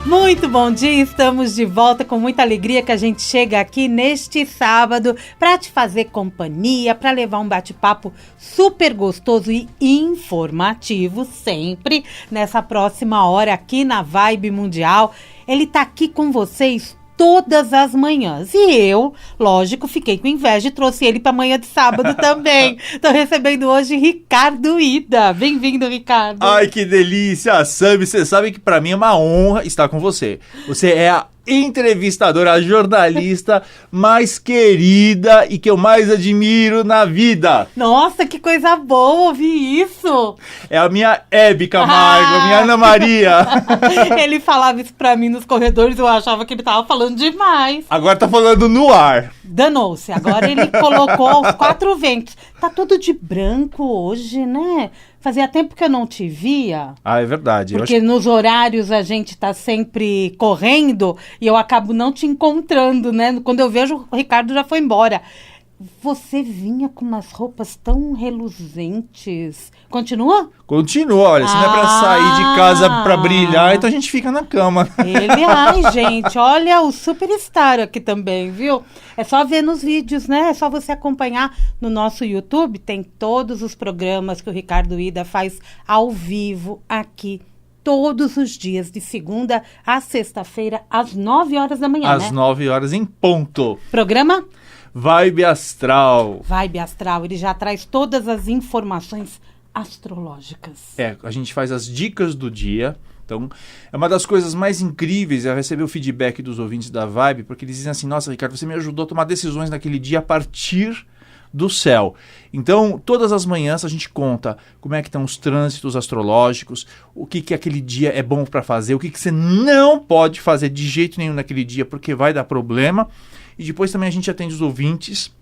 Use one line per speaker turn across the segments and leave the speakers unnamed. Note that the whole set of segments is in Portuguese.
Muito bom dia, estamos de volta com muita alegria que a gente chega aqui neste sábado para te fazer companhia, para levar um bate-papo super gostoso e informativo sempre nessa próxima hora aqui na Vibe Mundial. Ele tá aqui com vocês todas as manhãs. E eu, lógico, fiquei com inveja e trouxe ele para manhã de sábado também. Tô recebendo hoje Ricardo Ida. Bem-vindo, Ricardo.
Ai, que delícia, Sami. Você sabe que para mim é uma honra estar com você. Você é a entrevistadora, a jornalista mais querida e que eu mais admiro na vida.
Nossa, que coisa boa ouvir isso.
É a minha Hebe Camargo, a minha Ana Maria.
Ele falava isso pra mim nos corredores, eu achava que ele tava falando demais.
Agora tá falando no ar.
Danou-se, agora ele colocou aos 4 ventos. Tá todo de branco hoje, né? Fazia tempo que eu não te via.
Ah, é verdade.
Porque nos horários a gente tá sempre correndo e eu acabo não te encontrando, né? Quando eu vejo, o Ricardo já foi embora. Você vinha com umas roupas tão reluzentes. Continua?
Continua, olha, se não é pra sair de casa pra brilhar, então a gente fica na cama.
Ai, gente, olha o superstar aqui também, viu? É só ver nos vídeos, né? É só você acompanhar no nosso YouTube, tem todos os programas que o Ricardo Ida faz ao vivo aqui, todos os dias, de segunda a sexta-feira, às 9 horas da manhã, né?
Às 9 horas em ponto.
Programa?
Vibe Astral.
Vibe Astral, ele já traz todas as informações astrológicas.
A gente faz as dicas do dia. Então, é uma das coisas mais incríveis é receber o feedback dos ouvintes da Vibe, porque eles dizem assim, nossa, Ricardo, você me ajudou a tomar decisões naquele dia a partir do céu. Então, todas as manhãs a gente conta como é que estão os trânsitos astrológicos, o que aquele dia é bom para fazer, o que você não pode fazer de jeito nenhum naquele dia, porque vai dar problema. E depois também a gente atende os ouvintes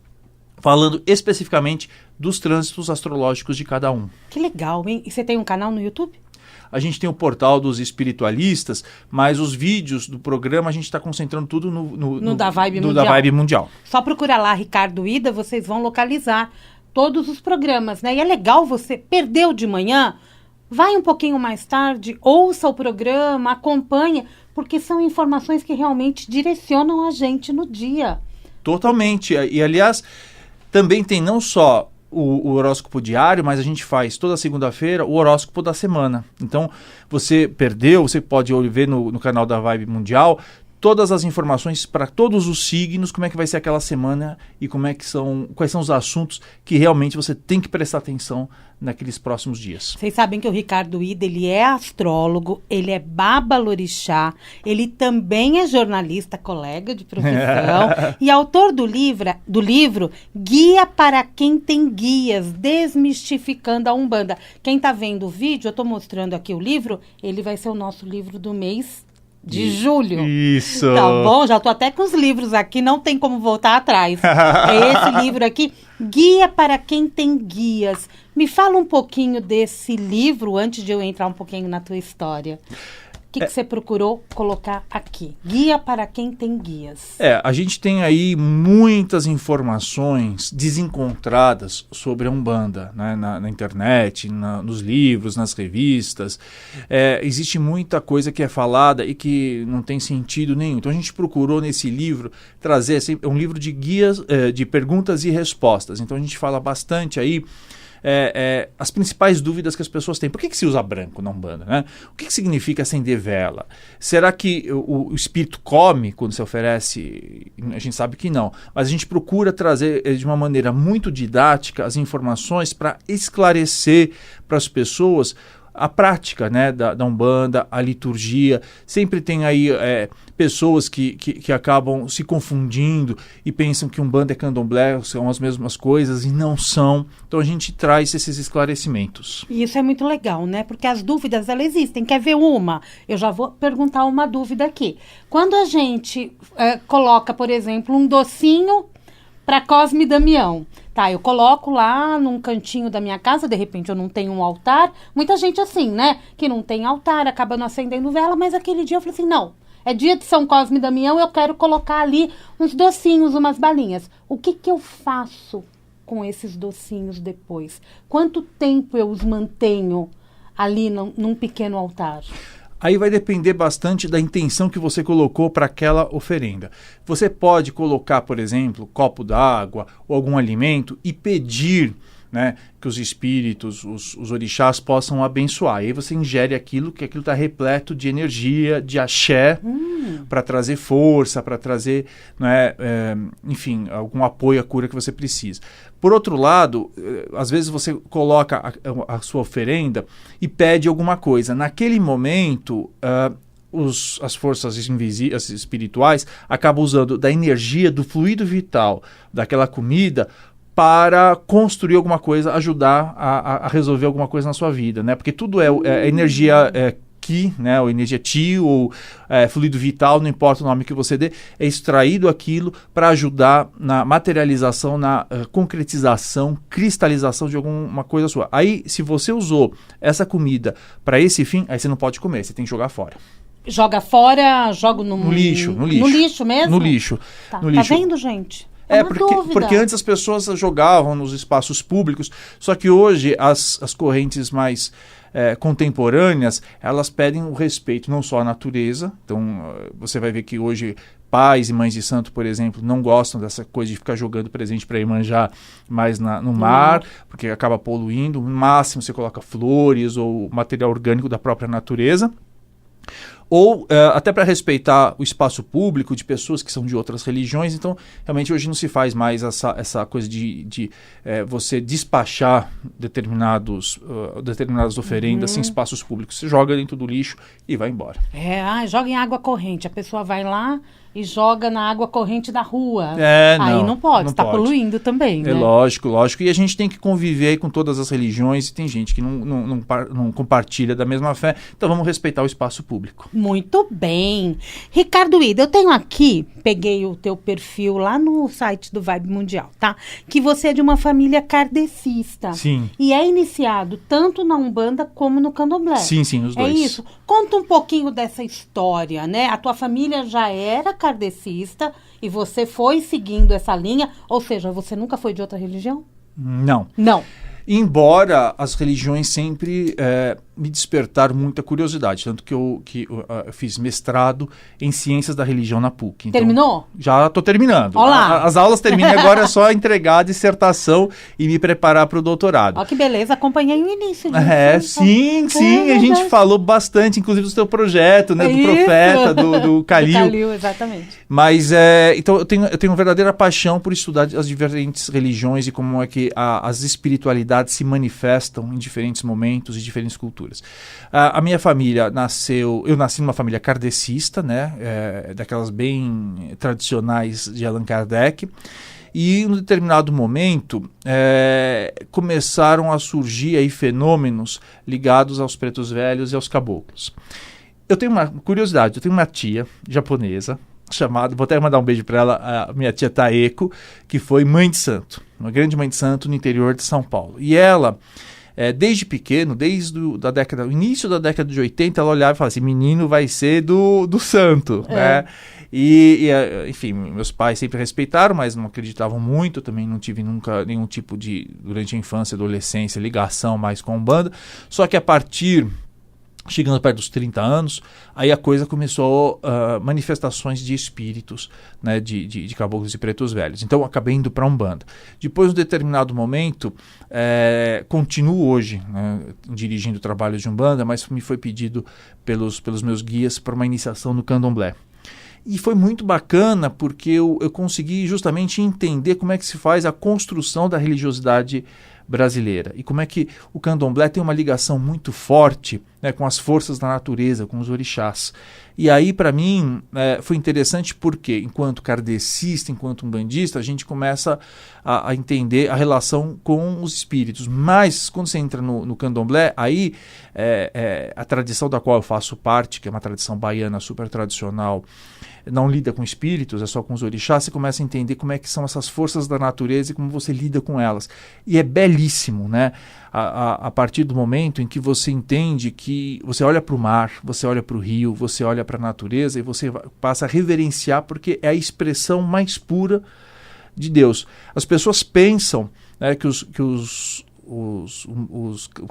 falando especificamente dos trânsitos astrológicos de cada um.
Que legal, hein? E você tem um canal no YouTube?
A gente tem o portal dos espiritualistas, mas os vídeos do programa a gente está concentrando tudo no
da Vibe Mundial.
Da Vibe Mundial.
Só procura lá, Ricardo Ida, vocês vão localizar todos os programas, né? E é legal você, perdeu de manhã, vai um pouquinho mais tarde, ouça o programa, acompanha, porque são informações que realmente direcionam a gente no dia.
Totalmente. E, aliás, também tem não só o horóscopo diário, mas a gente faz toda segunda-feira o horóscopo da semana. Então, você perdeu, você pode ver no canal da Vibe Mundial todas as informações para todos os signos, como é que vai ser aquela semana e quais são os assuntos que realmente você tem que prestar atenção naqueles próximos dias.
Vocês sabem que o Ricardo Ida, ele é astrólogo, ele é babalorixá, ele também é jornalista, colega de profissão e autor do livro Guia para Quem Tem Guias, Desmistificando a Umbanda. Quem está vendo o vídeo, eu estou mostrando aqui o livro, ele vai ser o nosso livro do mês de julho.
Isso.
Tá bom? Já tô até com os livros aqui, não tem como voltar atrás. É esse livro aqui, Guia para Quem Tem Guias. Me fala um pouquinho desse livro, antes de eu entrar um pouquinho na tua história. O que você procurou colocar aqui? Guia para Quem Tem Guias.
A gente tem aí muitas informações desencontradas sobre a Umbanda, né? Na internet, nos livros, nas revistas. Existe muita coisa que é falada e que não tem sentido nenhum. Então a gente procurou nesse livro trazer um livro de guias, de perguntas e respostas. Então a gente fala bastante aí as principais dúvidas que as pessoas têm. Por que se usa branco na Umbanda, né? O que significa acender vela? Será que o espírito come quando se oferece? A gente sabe que não. Mas a gente procura trazer de uma maneira muito didática as informações para esclarecer para as pessoas a prática, né, da Umbanda, a liturgia. Sempre tem aí pessoas que acabam se confundindo e pensam que Umbanda é candomblé, são as mesmas coisas e não são. Então a gente traz esses esclarecimentos.
E isso é muito legal, né? Porque as dúvidas, elas existem. Quer ver uma? Eu já vou perguntar uma dúvida aqui. Quando a gente coloca, por exemplo, um docinho para Cosme e Damião. Tá, eu coloco lá num cantinho da minha casa, de repente eu não tenho um altar. Muita gente assim, né? Que não tem altar, acaba não acendendo vela, mas aquele dia eu falei assim, não, é dia de São Cosme e Damião, eu quero colocar ali uns docinhos, umas balinhas. O que eu faço com esses docinhos depois? Quanto tempo eu os mantenho ali num pequeno altar?
Aí vai depender bastante da intenção que você colocou para aquela oferenda. Você pode colocar, por exemplo, copo d'água ou algum alimento e pedir, né, que os espíritos, os orixás possam abençoar. E aí você ingere aquilo, que aquilo está repleto de energia, de axé, para trazer força, para trazer, né, enfim, algum apoio à cura que você precisa. Por outro lado, às vezes você coloca a sua oferenda e pede alguma coisa. Naquele momento, as forças as espirituais acabam usando da energia, do fluido vital daquela comida para construir alguma coisa, ajudar a resolver alguma coisa na sua vida, né? Porque tudo é energia Ki, né? Ou energia Ti, ou fluido vital, não importa o nome que você dê, é extraído aquilo para ajudar na materialização, na concretização, cristalização de alguma coisa sua. Aí, se você usou essa comida para esse fim, aí você não pode comer, você tem que jogar fora.
Joga fora, joga no lixo.
No lixo.
No lixo mesmo?
No lixo.
Tá,
no lixo.
Tá vendo, gente?
Porque antes as pessoas jogavam nos espaços públicos, só que hoje as correntes mais contemporâneas, elas pedem o respeito não só à natureza. Então você vai ver que hoje pais e mães de santo, por exemplo, não gostam dessa coisa de ficar jogando presente para Iemanjá mais no mar, porque acaba poluindo. No máximo você coloca flores ou material orgânico da própria natureza. Ou até para respeitar o espaço público de pessoas que são de outras religiões. Então, realmente, hoje não se faz mais essa coisa de você despachar determinadas oferendas em espaços públicos. Você joga dentro do lixo e vai embora.
Joga em água corrente. A pessoa vai lá e joga na água corrente da rua. Aí não pode, está poluindo também, né?
É lógico. E a gente tem que conviver com todas as religiões, e tem gente que não compartilha da mesma fé, então vamos respeitar o espaço público.
Muito bem. Ricardo Ida, eu tenho aqui, peguei o teu perfil lá no site do Vibe Mundial, tá? Que você é de uma família kardecista.
Sim.
E é iniciado tanto na Umbanda como no Candomblé.
Sim, os dois.
É isso. Conta um pouquinho dessa história, né? A tua família já era kardecista e você foi seguindo essa linha, ou seja, você nunca foi de outra religião?
Não.
Embora
as religiões sempre me despertaram muita curiosidade, tanto que eu fiz mestrado em Ciências da Religião na PUC. Então,
terminou?
Já estou terminando.
Olá.
As aulas terminam, agora é só entregar a dissertação e me preparar para o doutorado.
Ó, que beleza, acompanhei o início.
Sim, a gente falou bastante, inclusive do seu projeto, né, do profeta, do Calil.
Do Calil, exatamente.
Mas, então, eu tenho uma verdadeira paixão por estudar as diferentes religiões e como é que as espiritualidades se manifestam em diferentes momentos e diferentes culturas. A minha família eu nasci numa família kardecista, né, daquelas bem tradicionais de Allan Kardec, e em um determinado momento começaram a surgir aí fenômenos ligados aos pretos velhos e aos caboclos. Eu tenho uma curiosidade, eu tenho uma tia japonesa, vou até mandar um beijo para ela, a minha tia Taeko, que foi mãe de santo, uma grande mãe de santo no interior de São Paulo. E ela, desde pequeno, desde o início da década de 80, ela olhava e falava assim, menino vai ser do santo, né? Enfim, meus pais sempre respeitaram, mas não acreditavam muito, também não tive nunca nenhum tipo de, durante a infância e adolescência, ligação mais com a Umbanda, só que chegando perto dos 30 anos, aí a coisa começou manifestações de espíritos, né, de caboclos e pretos velhos. Então, acabei indo para a Umbanda. Depois, em um determinado momento, continuo hoje, né, dirigindo trabalhos de Umbanda, mas me foi pedido pelos meus guias para uma iniciação no Candomblé. E foi muito bacana porque eu consegui justamente entender como é que se faz a construção da religiosidade brasileira e como é que o Candomblé tem uma ligação muito forte, né, com as forças da natureza, com os orixás. E aí, para mim, foi interessante porque, enquanto kardecista, enquanto umbandista, a gente começa a entender a relação com os espíritos. Mas, quando você entra no Candomblé, aí a tradição da qual eu faço parte, que é uma tradição baiana super tradicional, não lida com espíritos, é só com os orixás, você começa a entender como é que são essas forças da natureza e como você lida com elas. E é belíssimo, né? A partir do momento em que você entende que você olha para o mar, você olha para o rio, você olha para a natureza e você passa a reverenciar porque é a expressão mais pura de Deus. As pessoas pensam, né, que os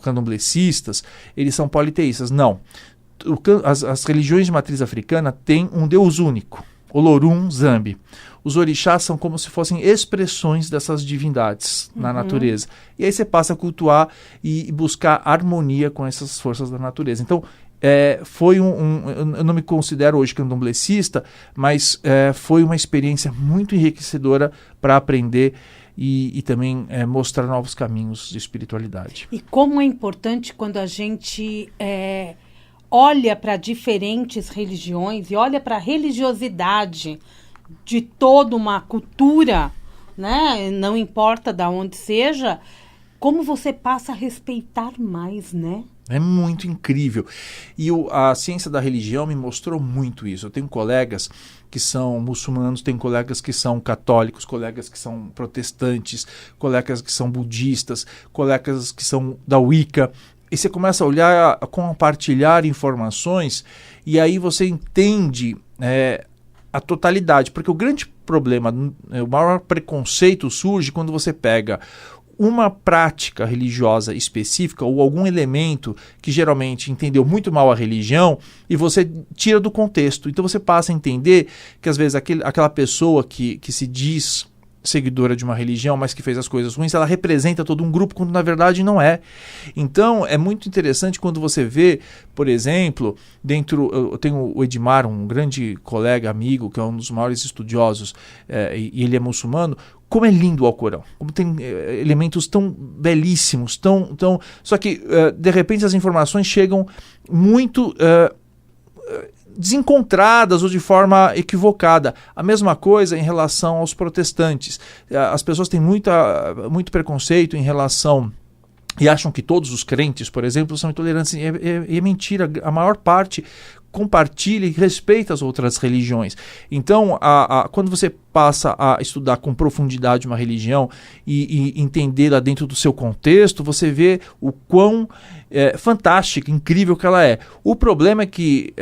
candomblecistas, eles são politeístas. Não. as religiões de matriz africana têm um Deus único, Olorum Zambi. Os orixás são como se fossem expressões dessas divindades na natureza. E aí você passa a cultuar e buscar harmonia com essas forças da natureza. Então, foi eu não me considero hoje candomblessista, mas foi uma experiência muito enriquecedora para aprender e também mostrar novos caminhos de espiritualidade.
E como é importante quando a gente olha para diferentes religiões e olha para a religiosidade de toda uma cultura, né? Não importa de onde seja, como você passa a respeitar mais, né?
É muito incrível. E a ciência da religião me mostrou muito isso. Eu tenho colegas que são muçulmanos, tenho colegas que são católicos, colegas que são protestantes, colegas que são budistas, colegas que são da Wicca. E você começa a olhar, a compartilhar informações, e aí você entende a totalidade. Porque o grande problema, o maior preconceito surge quando você pega uma prática religiosa específica ou algum elemento que geralmente entendeu muito mal a religião e você tira do contexto. Então você passa a entender que às vezes aquela pessoa que se diz seguidora de uma religião, mas que fez as coisas ruins, ela representa todo um grupo, quando na verdade não é. Então é muito interessante quando você vê, por exemplo, eu tenho o Edmar, um grande colega, amigo, que é um dos maiores estudiosos, e ele é muçulmano. Como é lindo o Alcorão, como tem elementos tão belíssimos, só que de repente as informações chegam muito desencontradas ou de forma equivocada. A mesma coisa em relação aos protestantes. As pessoas têm muito preconceito em relação e acham que todos os crentes, por exemplo, são intolerantes. E é mentira. A maior parte compartilha e respeita as outras religiões. Então, quando você passa a estudar com profundidade uma religião e entendê-la dentro do seu contexto, você vê o quão fantástica, incrível que ela é. O problema é que,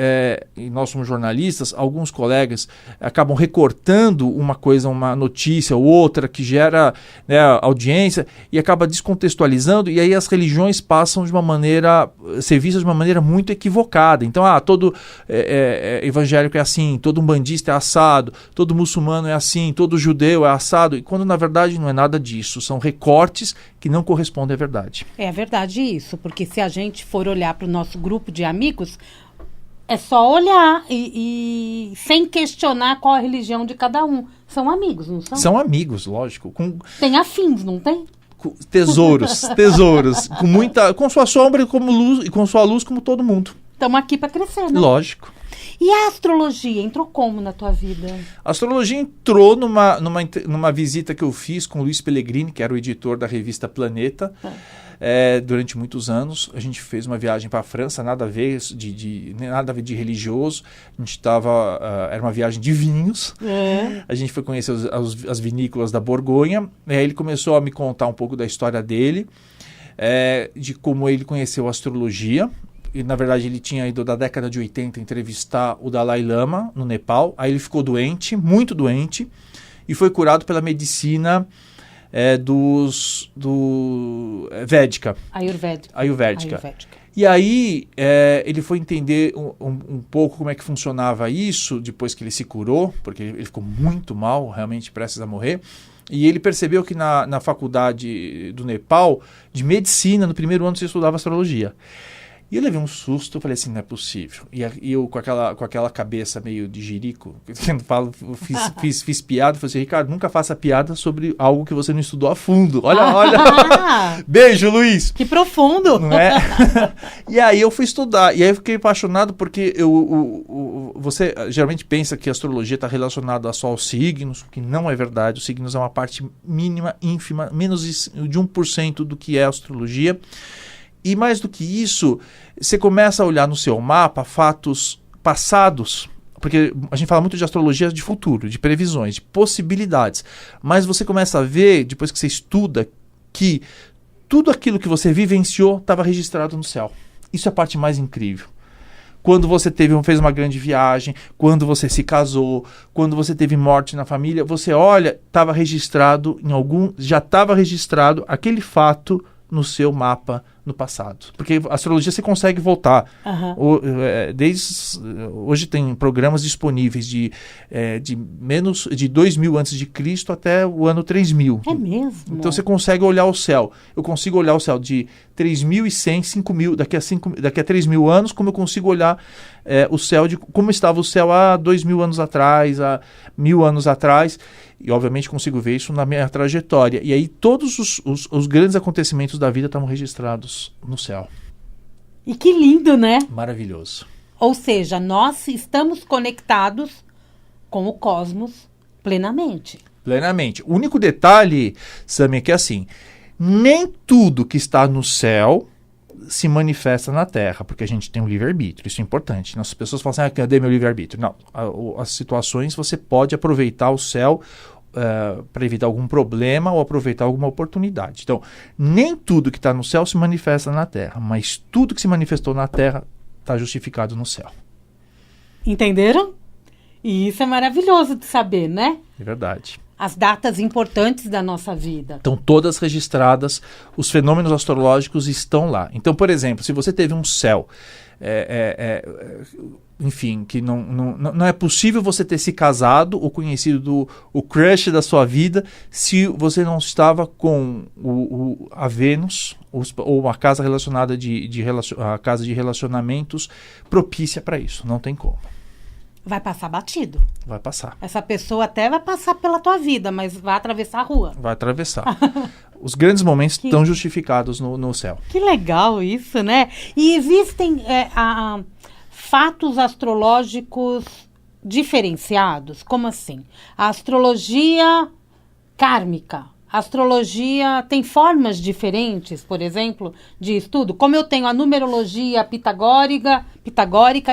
nós somos jornalistas, alguns colegas acabam recortando uma notícia ou outra que gera audiência e acaba descontextualizando, e aí as religiões passam ser vistas de uma maneira muito equivocada. Então, todo evangélico é assim, todo umbandista é assado, todo muçulmano é assim, todo judeu é assado, e quando na verdade não é nada disso, são recortes que não correspondem à verdade.
É verdade isso, porque se a gente for olhar para o nosso grupo de amigos, é só olhar e sem questionar qual a religião de cada um. São amigos, não são?
São amigos, lógico. Tem
afins, não tem?
Tesouros, com sua sombra e com sua luz, como todo mundo.
Estamos aqui para crescer, né?
Lógico.
E a astrologia entrou como na tua vida?
A astrologia entrou numa visita que eu fiz com o Luiz Pellegrini, que era o editor da revista Planeta, durante muitos anos. A gente fez uma viagem para a França, nada a ver de religioso. A gente era uma viagem de vinhos. A gente foi conhecer as vinícolas da Borgonha. Ele começou a me contar um pouco da história dele, de como ele conheceu a astrologia. E, na verdade, ele tinha ido da década de 80 entrevistar o Dalai Lama no Nepal. Aí ele ficou doente, muito doente, e foi curado pela medicina védica. Ayurvédica. E aí ele foi entender um pouco como é que funcionava isso depois que ele se curou, porque ele ficou muito mal, realmente prestes a morrer. E ele percebeu que na faculdade do Nepal, de medicina, no primeiro ano você estudava astrologia. E eu levei um susto, eu falei assim, não é possível. E eu com aquela cabeça meio de jirico, fiz piada, falei assim, Ricardo, nunca faça piada sobre algo que você não estudou a fundo. Olha. Beijo, Luiz.
Que profundo.
Não é? E aí eu fui estudar, e aí eu fiquei apaixonado porque você geralmente pensa que a astrologia está relacionada só aos signos, que não é verdade. Os signos é uma parte mínima, ínfima, menos de 1% do que é a astrologia. E mais do que isso, você começa a olhar no seu mapa fatos passados, porque a gente fala muito de astrologia de futuro, de previsões, de possibilidades, mas você começa a ver, depois que você estuda, que tudo aquilo que você vivenciou estava registrado no céu. Isso é a parte mais incrível. Quando você fez uma grande viagem, quando você se casou, quando você teve morte na família, você olha, já estava registrado aquele fato no seu mapa no passado. Porque a astrologia você consegue voltar. Hoje tem programas disponíveis de 2000 antes de Cristo até o ano 3000.
É mesmo?
Então você consegue olhar o céu. Eu consigo olhar o céu de 3.100, 5.000, daqui a 3.000 anos, como eu consigo olhar o céu, de como estava o céu há 2.000 anos atrás, há 1.000 anos atrás. E, obviamente, consigo ver isso na minha trajetória. E aí, todos os grandes acontecimentos da vida estavam registrados no céu.
E que lindo, né?
Maravilhoso.
Ou seja, nós estamos conectados com o cosmos plenamente.
Plenamente. O único detalhe, Sami, é que assim, nem tudo que está no céu se manifesta na Terra, porque a gente tem um livre-arbítrio, isso é importante. As pessoas falam assim, cadê meu livre-arbítrio? Não, as situações você pode aproveitar o céu para evitar algum problema ou aproveitar alguma oportunidade. Então, nem tudo que está no céu se manifesta na Terra, mas tudo que se manifestou na Terra está justificado no céu.
Entenderam? E isso é maravilhoso de saber, né?
É verdade.
As datas importantes da nossa vida.
Estão todas registradas, os fenômenos astrológicos estão lá. Então, por exemplo, se você teve um céu, enfim, que não é possível você ter se casado ou conhecido o crush da sua vida se você não estava com a Vênus ou uma casa relacionada a casa de relacionamentos propícia para isso. Não tem como.
Vai passar batido.
Vai passar.
Essa pessoa até vai passar pela tua vida, mas vai atravessar a rua.
Vai atravessar. Os grandes momentos estão justificados no céu.
Que legal isso, né? E existem fatos astrológicos diferenciados? Como assim? A astrologia kármica. A astrologia tem formas diferentes, por exemplo, de estudo? Como eu tenho a numerologia pitagórica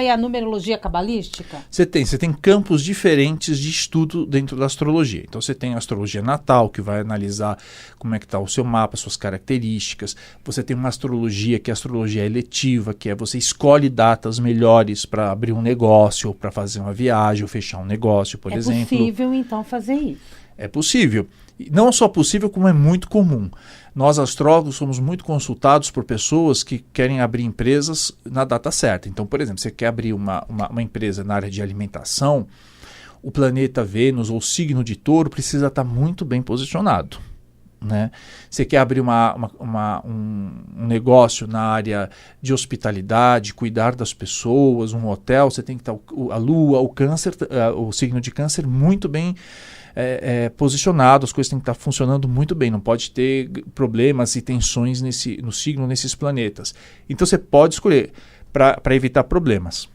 e a numerologia cabalística?
Você tem campos diferentes de estudo dentro da astrologia. Então você tem a astrologia natal, que vai analisar como é que está o seu mapa, suas características. Você tem uma astrologia que é a astrologia eletiva, que é você escolhe datas melhores para abrir um negócio, ou para fazer uma viagem, ou fechar um negócio, por exemplo.
É possível, então, fazer isso?
É possível. E não só possível, como é muito comum. Nós, astrólogos, somos muito consultados por pessoas que querem abrir empresas na data certa. Então, por exemplo, você quer abrir uma empresa na área de alimentação, o planeta Vênus ou o signo de Touro precisa estar muito bem posicionado, né? Você quer abrir um negócio na área de hospitalidade, cuidar das pessoas, um hotel, você tem que estar a Lua, o Câncer, o signo de Câncer muito bem posicionado, as coisas têm que estar funcionando muito bem, não pode ter problemas e tensões no signo, nesses planetas. Então você pode escolher para evitar problemas.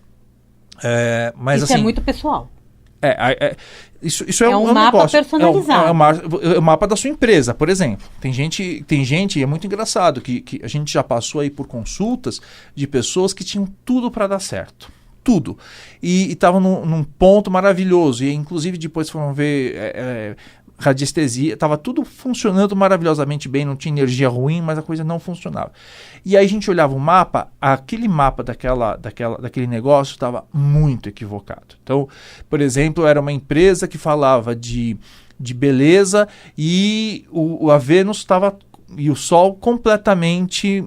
Mas,
isso
assim,
é muito pessoal.
Isso é
um mapa
negócio.
personalizado.
É o mapa da sua empresa, por exemplo. Tem gente, e é muito engraçado, que a gente já passou aí por consultas de pessoas que tinham tudo para dar certo. Tudo. E estavam num ponto maravilhoso. E inclusive depois foram ver radiestesia. Estava tudo funcionando maravilhosamente bem, não tinha energia ruim, mas a coisa não funcionava. E aí a gente olhava o mapa, aquele mapa daquele negócio estava muito equivocado. Então, por exemplo, era uma empresa que falava de beleza e a Vênus estava e o Sol completamente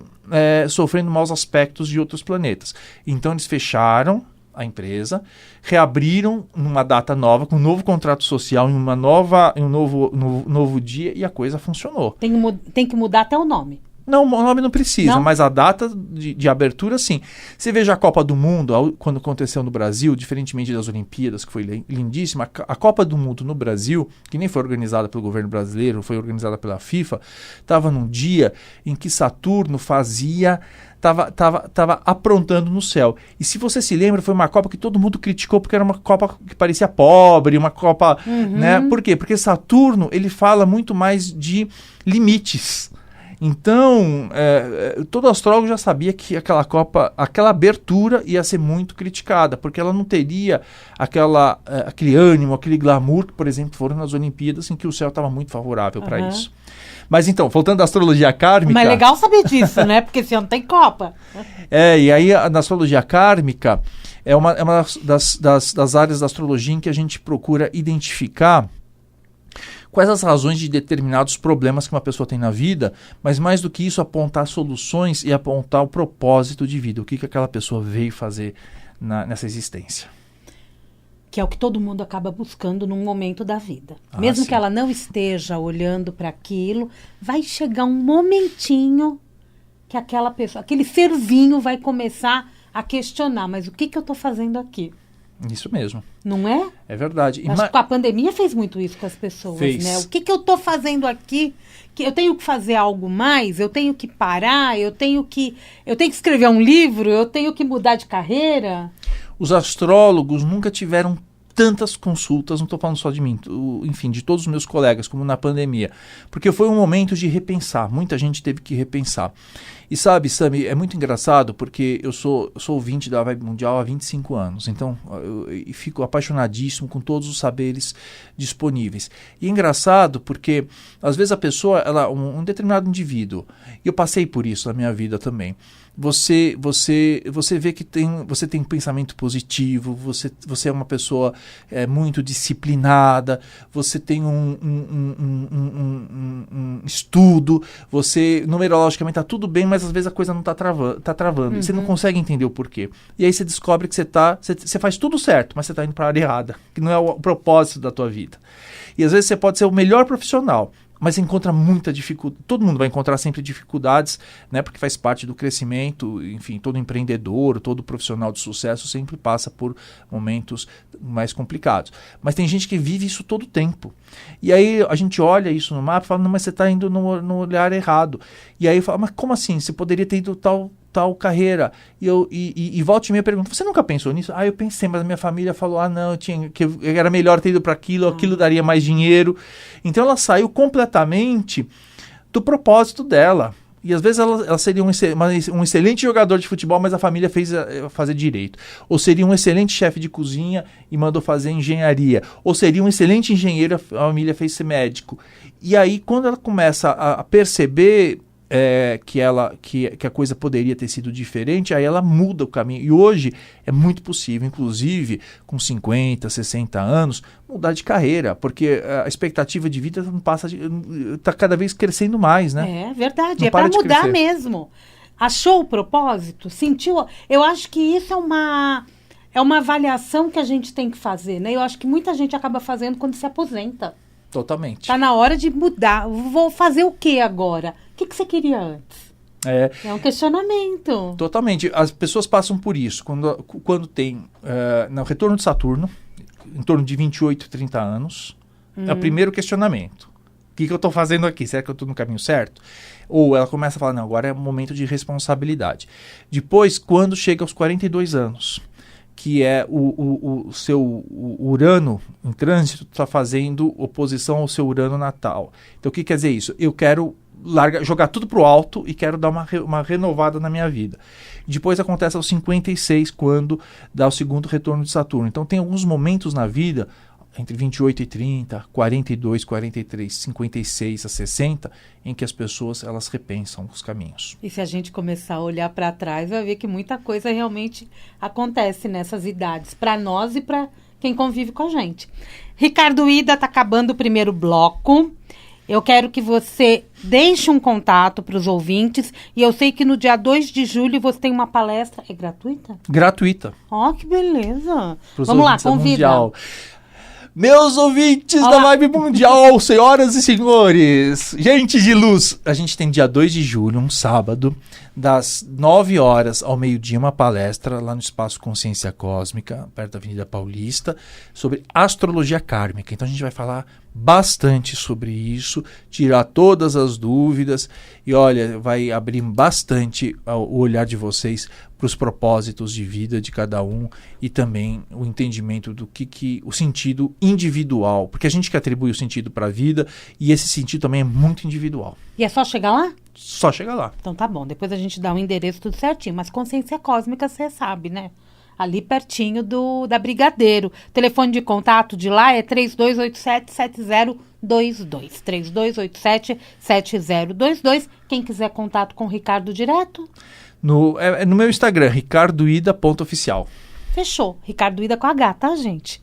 sofrendo maus aspectos de outros planetas. Então eles fecharam a empresa, reabriram numa data nova, com um novo contrato social, em um novo dia, e a coisa funcionou.
Tem que mudar até o nome.
Não, o nome não precisa,
não?
Mas a data de abertura, sim. Você veja a Copa do Mundo, quando aconteceu no Brasil, diferentemente das Olimpíadas, que foi lindíssima, a Copa do Mundo no Brasil, que nem foi organizada pelo governo brasileiro, foi organizada pela FIFA, estava num dia em que Saturno estava aprontando no céu. E se você se lembra, foi uma Copa que todo mundo criticou porque era uma Copa que parecia pobre, uma Copa... né? Por quê? Porque Saturno, ele fala muito mais de limites. Então, todo astrólogo já sabia que aquela abertura ia ser muito criticada, porque ela não teria aquele ânimo, aquele glamour que, por exemplo, foram nas Olimpíadas, em que o céu estava muito favorável para isso. Mas então, voltando à astrologia kármica...
Mas é legal saber disso, né? Porque senão não tem Copa.
E aí na astrologia kármica é uma das áreas da astrologia em que a gente procura identificar quais as razões de determinados problemas que uma pessoa tem na vida, mas mais do que isso, apontar soluções e apontar o propósito de vida, o que aquela pessoa veio fazer nessa existência.
Que é o que todo mundo acaba buscando num momento da vida. Mesmo
sim.
que ela não esteja olhando para aquilo, vai chegar um momentinho que aquela pessoa, aquele serzinho vai começar a questionar, mas o que eu estou fazendo aqui?
Isso mesmo.
Não é?
É verdade.
Acho que a pandemia fez muito isso com as pessoas, né? O que eu estou fazendo aqui? Que eu tenho que fazer algo mais? Eu tenho que parar? Eu tenho que escrever um livro? Eu tenho que mudar de carreira?
Os astrólogos nunca tiveram tantas consultas, não estou falando só de mim, enfim, de todos os meus colegas, como na pandemia, porque foi um momento de repensar, muita gente teve que repensar. E sabe, Sami, é muito engraçado porque eu sou ouvinte da Vibe Mundial há 25 anos, então eu fico apaixonadíssimo com todos os saberes disponíveis. E é engraçado porque às vezes a pessoa, um determinado indivíduo, e eu passei por isso na minha vida também, você vê que você tem um pensamento positivo, você é uma pessoa muito disciplinada, você tem um estudo, você numerologicamente está tudo bem, mas às vezes a coisa não está travando. Você não consegue entender o porquê. E aí você descobre que você faz tudo certo, mas você está indo para a área errada, que não é o propósito da tua vida. E às vezes você pode ser o melhor profissional, mas encontra muita dificuldade. Todo mundo vai encontrar sempre dificuldades, né? Porque faz parte do crescimento. Enfim, todo empreendedor, todo profissional de sucesso sempre passa por momentos mais complicados. Mas tem gente que vive isso todo o tempo. E aí a gente olha isso no mapa e fala, não, mas você está indo no olhar errado. E aí fala, mas como assim? Você poderia ter ido tal carreira. E volta e meia pergunta, você nunca pensou nisso? Eu pensei, mas a minha família falou, não, que era melhor ter ido para aquilo daria mais dinheiro. Então ela saiu completamente do propósito dela. E às vezes ela seria um excelente jogador de futebol, mas a família fez fazer direito. Ou seria um excelente chefe de cozinha e mandou fazer engenharia. Ou seria um excelente engenheiro, a família fez ser médico. E aí, quando ela começa a perceber que a coisa poderia ter sido diferente, aí ela muda o caminho. E hoje é muito possível, inclusive com 50, 60 anos, mudar de carreira, porque a expectativa de vida não passa está cada vez crescendo mais, né?
É verdade,
não
é para mudar
crescer.
Mesmo. Achou o propósito? Sentiu? Eu acho que isso é uma avaliação que a gente tem que fazer, né? Eu acho que muita gente acaba fazendo quando se aposenta.
Totalmente.
Está na hora de mudar. Vou fazer o que agora? O que você queria antes? É um questionamento.
Totalmente. As pessoas passam por isso. Quando tem no retorno de Saturno, em torno de 28, 30 anos, é o primeiro questionamento. O que eu estou fazendo aqui? Será que eu estou no caminho certo? Ou ela começa a falar, não, agora é um momento de responsabilidade. Depois, quando chega aos 42 anos, que é o seu Urano em trânsito está fazendo oposição ao seu Urano natal. Então, o que quer dizer isso? Eu quero jogar tudo para o alto e quero dar uma renovada na minha vida. Depois acontece aos 56, quando dá o segundo retorno de Saturno. Então, tem alguns momentos na vida, entre 28 e 30, 42, 43, 56 a 60, em que as pessoas elas repensam os caminhos.
E se a gente começar a olhar para trás, vai ver que muita coisa realmente acontece nessas idades, para nós e para quem convive com a gente. Ricardo Ida, está acabando o primeiro bloco. Eu quero que você deixe um contato para os ouvintes. E eu sei que no dia 2 de julho você tem uma palestra. É gratuita?
Gratuita.
Que beleza.
Pros
Vamos lá,
ouvintes da
convida.
Mundial. Meus ouvintes da Vibe Mundial, senhoras e senhores, gente de luz. A gente tem dia 2 de julho, um sábado, das 9 horas ao meio-dia, uma palestra lá no Espaço Consciência Cósmica, perto da Avenida Paulista, sobre astrologia kármica. Então a gente vai falar bastante sobre isso, tirar todas as dúvidas e olha, vai abrir bastante o olhar de vocês para os propósitos de vida de cada um e também o entendimento do que o sentido individual, porque a gente que atribui o sentido para a vida e esse sentido também é muito individual.
E é só chegar lá?
Só chegar lá.
Então tá bom, depois a gente dá o endereço tudo certinho, mas Consciência Cósmica você sabe, né? Ali pertinho da Brigadeiro. Telefone de contato de lá é 3287-7022. 3287-7022. Quem quiser contato com o Ricardo direto?
No meu Instagram, ricardoida.oficial.
Fechou. Ricardo Ida com H, tá, gente?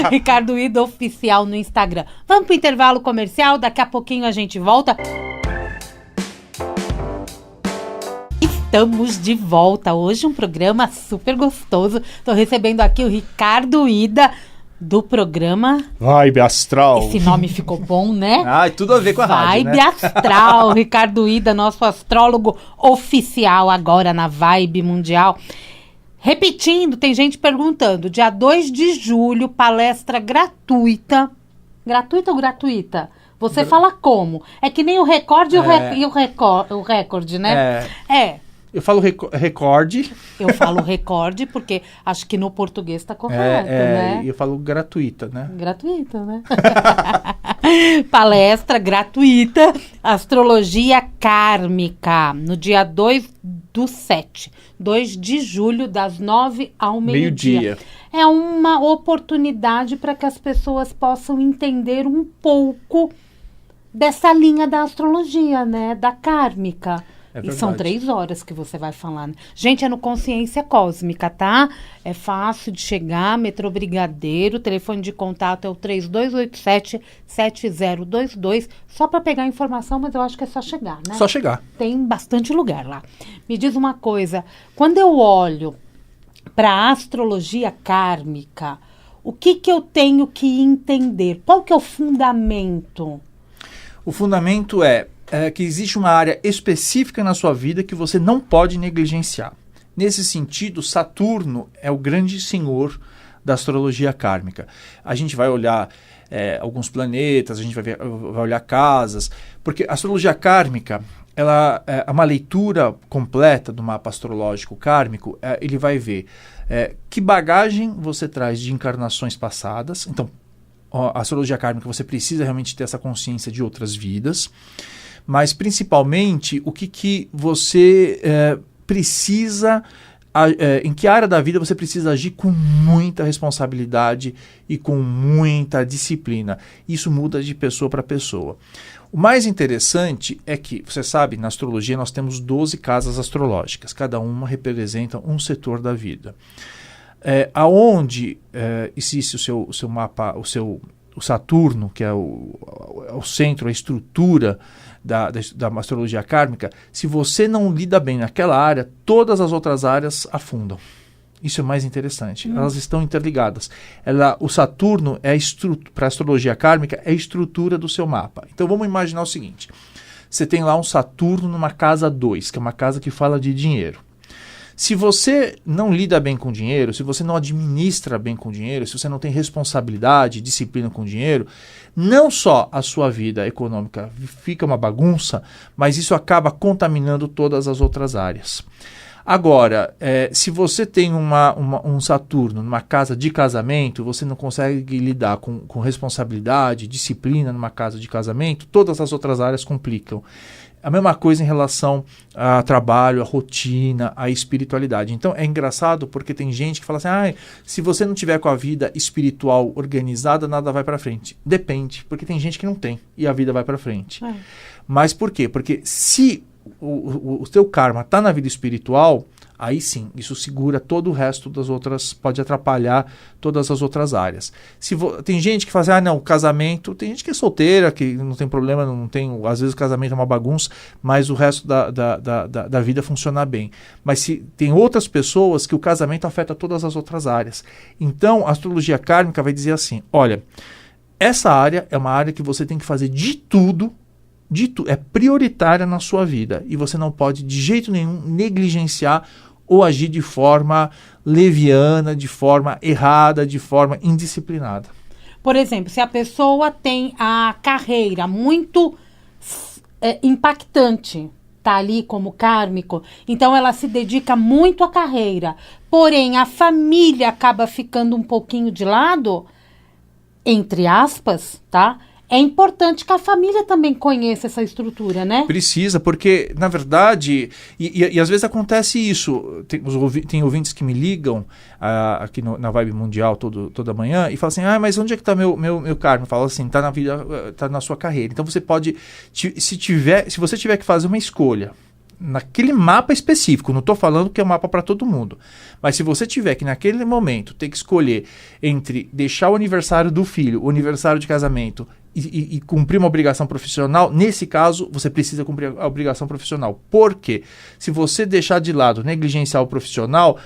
Ricardo Ida Oficial no Instagram. Vamos pro intervalo comercial, daqui a pouquinho a gente volta. Estamos de volta. Hoje um programa super gostoso. Tô recebendo aqui o Ricardo Ida, do programa
Vibe Astral.
Esse nome ficou bom, né?
Tudo a ver com a rádio, né?
Vibe Astral. Ricardo Ida, nosso astrólogo oficial agora na Vibe Mundial. Repetindo, tem gente perguntando, dia 2 de julho, palestra gratuita. Gratuita ou gratuita? Você fala como? É que nem o recorde e o recorde, né? Eu falo recorde. Eu falo recorde porque acho que no português está correto, né?
E eu falo gratuita, né?
Gratuita, né? Palestra gratuita, Astrologia Kármica, no dia 2/7, 2 de julho, das 9 ao meio-dia. É uma oportunidade para que as pessoas possam entender um pouco dessa linha da astrologia, né? Da kármica. E são 3 horas que você vai falar. Né? Gente, é no Consciência Cósmica, tá? É fácil de chegar, metrô Brigadeiro, o telefone de contato é o 3287-7022, só para pegar informação, mas eu acho que é só chegar, né?
Só chegar.
Tem bastante lugar lá. Me diz uma coisa, quando eu olho para a astrologia kármica, o que eu tenho que entender? Qual que é o fundamento?
O fundamento é que existe uma área específica na sua vida que você não pode negligenciar. Nesse sentido, Saturno é o grande senhor da astrologia kármica. A gente vai olhar alguns planetas, a gente vai olhar casas, porque a astrologia kármica, ela é uma leitura completa do mapa astrológico kármico. Ele vai ver que bagagem você traz de encarnações passadas. Então, a astrologia kármica, você precisa realmente ter essa consciência de outras vidas, mas principalmente o que você precisa, em que área da vida você precisa agir com muita responsabilidade e com muita disciplina. Isso muda de pessoa para pessoa. O mais interessante é que, você sabe, na astrologia nós temos 12 casas astrológicas, cada uma representa um setor da vida. Aonde existe o seu mapa, o Saturno, que é o centro, a estrutura da astrologia kármica, se você não lida bem naquela área, todas as outras áreas afundam. Isso é mais interessante. Elas estão interligadas. O Saturno, para a astrologia kármica, é a estrutura do seu mapa. Então vamos imaginar o seguinte. Você tem lá um Saturno numa casa 2, que é uma casa que fala de dinheiro. Se você não lida bem com dinheiro, se você não administra bem com dinheiro, se você não tem responsabilidade, disciplina com dinheiro, não só a sua vida econômica fica uma bagunça, mas isso acaba contaminando todas as outras áreas. Agora, se você tem um Saturno numa casa de casamento, você não consegue lidar com responsabilidade, disciplina numa casa de casamento, todas as outras áreas complicam. A mesma coisa em relação a trabalho, a rotina, a espiritualidade. Então é engraçado porque tem gente que fala assim, se você não tiver com a vida espiritual organizada, nada vai para frente. Depende, porque tem gente que não tem e a vida vai para frente. Mas por quê? Porque se o seu karma está na vida espiritual, aí sim, isso segura todo o resto das outras, pode atrapalhar todas as outras áreas. Tem gente que fala assim, casamento, tem gente que é solteira, que não tem problema, às vezes o casamento é uma bagunça, mas o resto da vida funciona bem. Mas tem outras pessoas que o casamento afeta todas as outras áreas. Então, a astrologia kármica vai dizer assim, olha, essa área é uma área que você tem que fazer de tudo, é prioritária na sua vida e você não pode de jeito nenhum negligenciar ou agir de forma leviana, de forma errada, de forma indisciplinada.
Por exemplo, se a pessoa tem a carreira muito impactante, tá ali como kármico, então ela se dedica muito à carreira, porém a família acaba ficando um pouquinho de lado, entre aspas, tá? É importante que a família também conheça essa estrutura, né?
Precisa, porque, na verdade, e às vezes acontece isso. Tem ouvintes que me ligam aqui na Vibe Mundial toda manhã e falam assim, mas onde é que está meu karma? Fala assim, está na vida, está na sua carreira. Então você pode, se você tiver que fazer uma escolha naquele mapa específico, não estou falando que é um mapa para todo mundo, mas se você tiver que naquele momento ter que escolher entre deixar o aniversário do filho, o aniversário de casamento e cumprir uma obrigação profissional, nesse caso você precisa cumprir a obrigação profissional. Por quê? Se você deixar de lado, negligenciar o profissional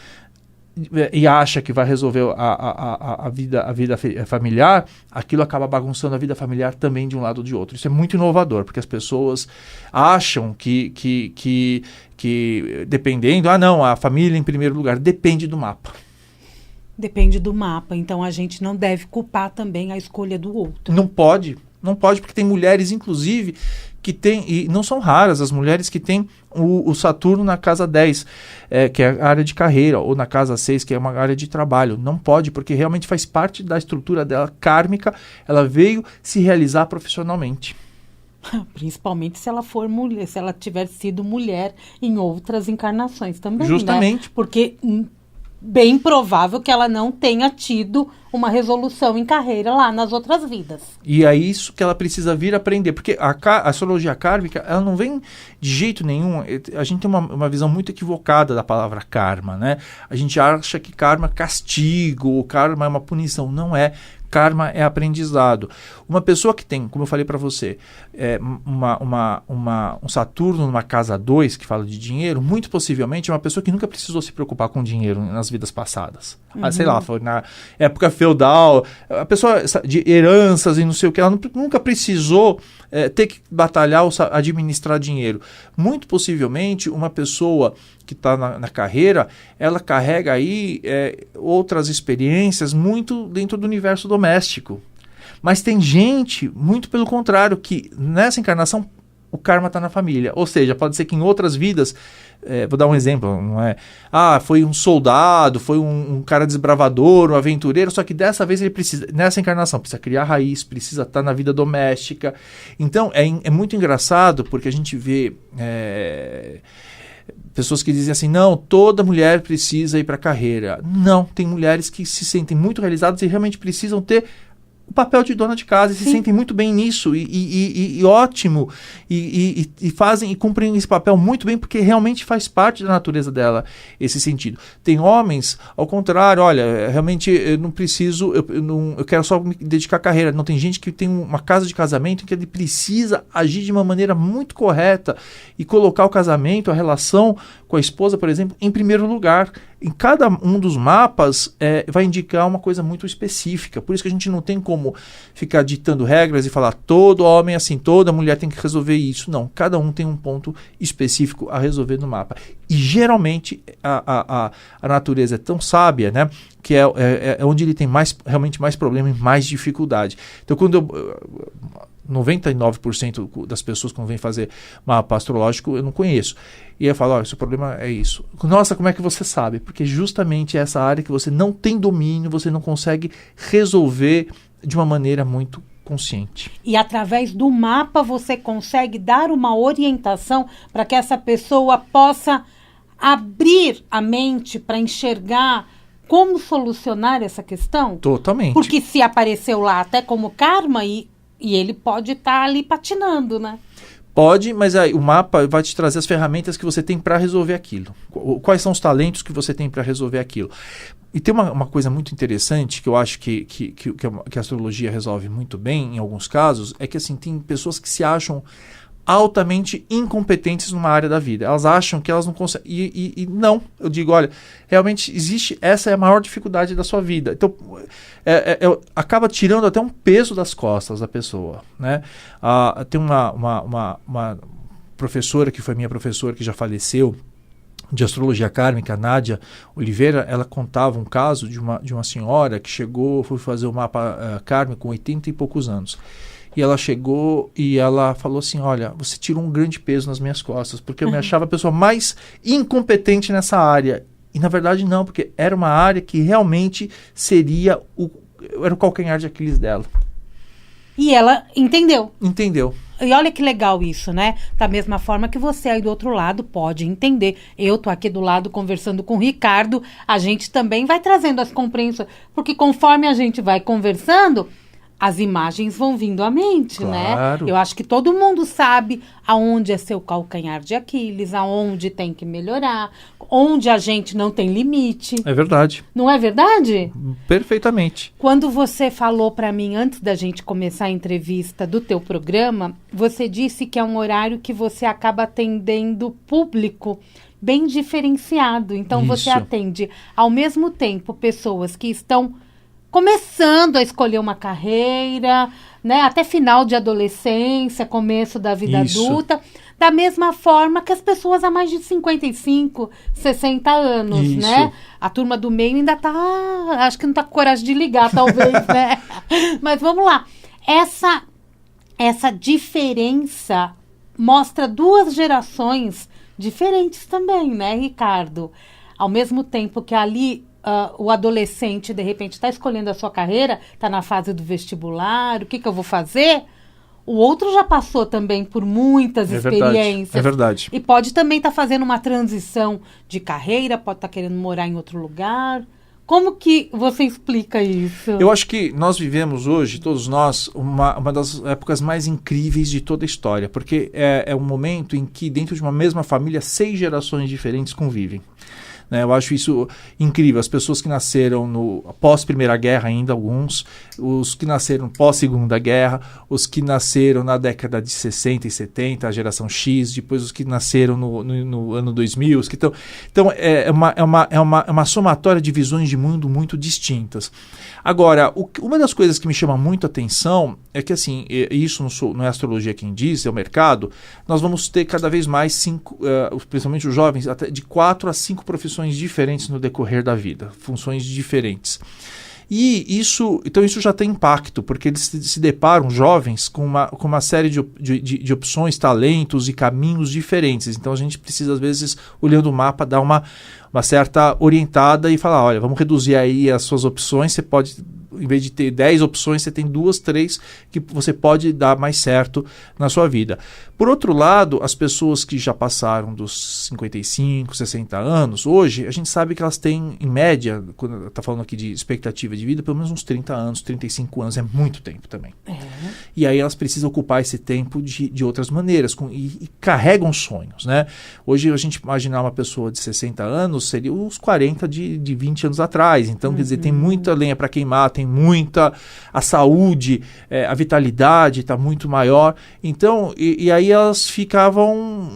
e acha que vai resolver a vida familiar, aquilo acaba bagunçando a vida familiar também de um lado ou de outro. Isso é muito inovador, porque as pessoas acham que dependendo, não, a família em primeiro lugar, depende do mapa.
Depende do mapa, então a gente não deve culpar também a escolha do outro.
Não pode, porque tem mulheres, inclusive, que tem, e não são raras as mulheres que têm o Saturno na casa 10, que é a área de carreira, ou na casa 6, que é uma área de trabalho. Não pode, porque realmente faz parte da estrutura dela kármica, ela veio se realizar profissionalmente.
Principalmente se ela for mulher, se ela tiver sido mulher em outras encarnações também.
Justamente.
Né? Porque bem provável que ela não tenha tido uma resolução em carreira lá nas outras vidas.
E é isso que ela precisa vir aprender, porque a astrologia kármica, ela não vem de jeito nenhum, a gente tem uma visão muito equivocada da palavra karma, né? A gente acha que karma é castigo, ou karma é uma punição, não é. Karma é aprendizado. Uma pessoa que tem, como eu falei para você, um Saturno numa casa 2, que fala de dinheiro, muito possivelmente é uma pessoa que nunca precisou se preocupar com dinheiro nas vidas passadas. Sei lá, foi na época feudal, a pessoa de heranças e não sei o que, ela nunca precisou ter que batalhar ou administrar dinheiro. Muito possivelmente, uma pessoa que está na carreira, ela carrega aí outras experiências muito dentro do universo doméstico. Mas tem gente, muito pelo contrário, que nessa encarnação o karma está na família. Ou seja, pode ser que em outras vidas, vou dar um exemplo, não é? Foi um soldado, foi um cara desbravador, um aventureiro, só que dessa vez ele precisa, nessa encarnação, precisa criar raiz, precisa estar na vida doméstica. Então, é muito engraçado porque a gente vê pessoas que dizem assim, não, toda mulher precisa ir para a carreira. Não, tem mulheres que se sentem muito realizadas e realmente precisam ter o papel de dona de casa e se sentem muito bem nisso e ótimo e fazem e cumprem esse papel muito bem porque realmente faz parte da natureza dela esse sentido. Tem homens, ao contrário, olha, realmente eu não preciso, eu quero só me dedicar à carreira. Não, tem gente que tem uma casa de casamento em que ele precisa agir de uma maneira muito correta e colocar o casamento, a relação com a esposa, por exemplo, em primeiro lugar. Em cada um dos mapas vai indicar uma coisa muito específica. Por isso que a gente não tem como ficar ditando regras e falar todo homem é assim, toda mulher tem que resolver isso. Não, cada um tem um ponto específico a resolver no mapa. E geralmente a natureza é tão sábia, né, que é onde ele tem realmente mais problema e mais dificuldade. Então, quando 99% das pessoas que vêm fazer mapa astrológico eu não conheço. E eu falo, seu problema é isso. Nossa, como é que você sabe? Porque justamente essa área que você não tem domínio, você não consegue resolver de uma maneira muito consciente.
E através do mapa você consegue dar uma orientação para que essa pessoa possa abrir a mente para enxergar como solucionar essa questão?
Totalmente.
Porque se apareceu lá até como karma e ele pode estar ali patinando, né?
Pode, mas aí o mapa vai te trazer as ferramentas que você tem para resolver aquilo. Quais são os talentos que você tem para resolver aquilo. E tem uma coisa muito interessante que eu acho que a astrologia resolve muito bem em alguns casos, é que assim, tem pessoas que se acham altamente incompetentes numa área da vida. Elas acham que elas não conseguem. E não, eu digo, olha, realmente existe, essa é a maior dificuldade da sua vida. Então, acaba tirando até um peso das costas da pessoa, né? Tem uma professora que foi minha professora, que já faleceu, de astrologia kármica, Nádia Oliveira. Ela contava um caso de uma senhora que foi fazer o mapa kármico com 80 e poucos anos. E ela chegou e ela falou assim, olha, você tirou um grande peso nas minhas costas, porque eu me achava a pessoa mais incompetente nessa área. E na verdade não, porque era uma área que realmente era o calcanhar de Aquiles dela.
E ela entendeu.
Entendeu.
E olha que legal isso, né? Da mesma forma que você aí do outro lado pode entender. Eu tô aqui do lado conversando com o Ricardo, a gente também vai trazendo as compreensões, porque conforme a gente vai conversando, as imagens vão vindo à mente,
Claro.
né? Eu acho que todo mundo sabe aonde é seu calcanhar de Aquiles, aonde tem que melhorar, onde a gente não tem limite.
É verdade.
Não é verdade?
Perfeitamente.
Quando você falou para mim, antes da gente começar a entrevista do teu programa, você disse que é um horário que você acaba atendendo público bem diferenciado. Então, você
Isso.
atende, ao mesmo tempo, pessoas que estão começando a escolher uma carreira, né? Até final de adolescência, começo da vida
Isso.
adulta. Da mesma forma que as pessoas há mais de 55, 60 anos,
Isso.
né? A turma do meio ainda tá... Acho que não tá com coragem de ligar, talvez, né? Mas vamos lá. Essa diferença mostra duas gerações diferentes também, né, Ricardo? Ao mesmo tempo que ali o adolescente, de repente, está escolhendo a sua carreira, está na fase do vestibular, o que eu vou fazer? O outro já passou também por muitas experiências.
É verdade.
E pode também estar fazendo uma transição de carreira, pode estar querendo morar em outro lugar. Como que você explica isso?
Eu acho que nós vivemos hoje, todos nós, uma das épocas mais incríveis de toda a história, porque é um momento em que dentro de uma mesma família 6 gerações diferentes convivem. Né? Eu acho isso incrível. As pessoas que nasceram pós Primeira Guerra ainda, alguns, os que nasceram pós Segunda Guerra, os que nasceram na década de 60 e 70, a geração X, depois os que nasceram no ano 2000, os que estão... Então, é uma somatória de visões de mundo muito distintas. Agora, uma das coisas que me chama muito a atenção é que, assim, isso não é astrologia quem diz, é o mercado, nós vamos ter cada vez mais principalmente os jovens, até de 4 a 5 profissões diferentes no decorrer da vida, funções diferentes. E isso já tem impacto, porque eles se deparam, jovens, com uma série de opções, talentos e caminhos diferentes. Então a gente precisa, às vezes, olhando o mapa, dar uma certa orientada e falar, olha, vamos reduzir aí as suas opções, você pode... Em vez de ter 10 opções, você tem 2, 3 que você pode dar mais certo na sua vida. Por outro lado, as pessoas que já passaram dos 55, 60 anos, hoje a gente sabe que elas têm, em média, quando está falando aqui de expectativa de vida, pelo menos uns 30 anos, 35 anos, é muito tempo também. E aí elas precisam ocupar esse tempo de outras maneiras e carregam sonhos, né? Hoje a gente imaginar uma pessoa de 60 anos seria os 40 de 20 anos atrás. Então, quer dizer, tem muita lenha para queimar, tem muita... A saúde, a vitalidade está muito maior. Então, e aí elas ficavam...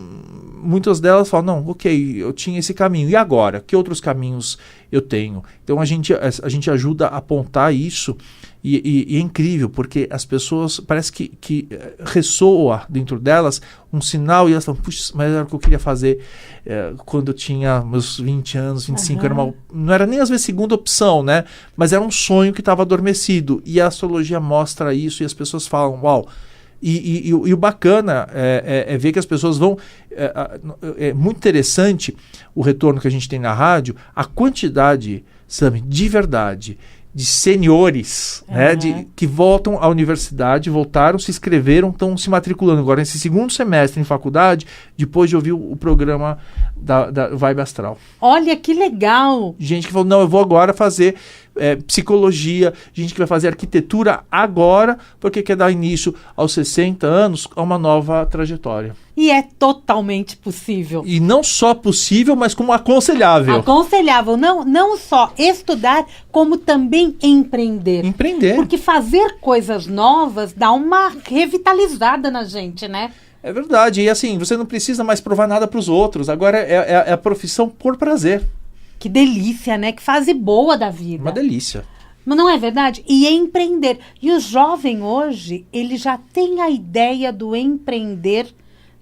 Muitas delas falam, não, ok, eu tinha esse caminho. E agora? Que outros caminhos eu tenho? Então, a gente ajuda a apontar isso. E é incrível, porque as pessoas, parece que ressoa dentro delas um sinal e elas falam, puxa, mas era o que eu queria fazer quando eu tinha meus 20 anos, 25, não era nem às vezes segunda opção, né? Mas era um sonho que estava adormecido. E a astrologia mostra isso e as pessoas falam, uau. E o bacana é ver que as pessoas vão... É muito interessante o retorno que a gente tem na rádio, a quantidade, Sami, de verdade, de seniores, né, que voltam à universidade, voltaram, se inscreveram, estão se matriculando agora nesse segundo semestre em faculdade, depois de ouvir o programa da Vibe Astral.
Olha, que legal!
Gente que falou, não, eu vou agora fazer psicologia, gente que vai fazer arquitetura agora, porque quer dar início aos 60 anos a uma nova trajetória.
E é totalmente possível.
E não só possível, mas como aconselhável.
Aconselhável, não só estudar, como também empreender.
Empreender.
Porque fazer coisas novas dá uma revitalizada na gente, né?
É verdade. E assim, você não precisa mais provar nada para os outros. Agora é a profissão por prazer.
Que delícia, né? Que fase boa da vida.
Uma delícia.
Mas não é verdade? E empreender. E o jovem hoje, ele já tem a ideia do empreender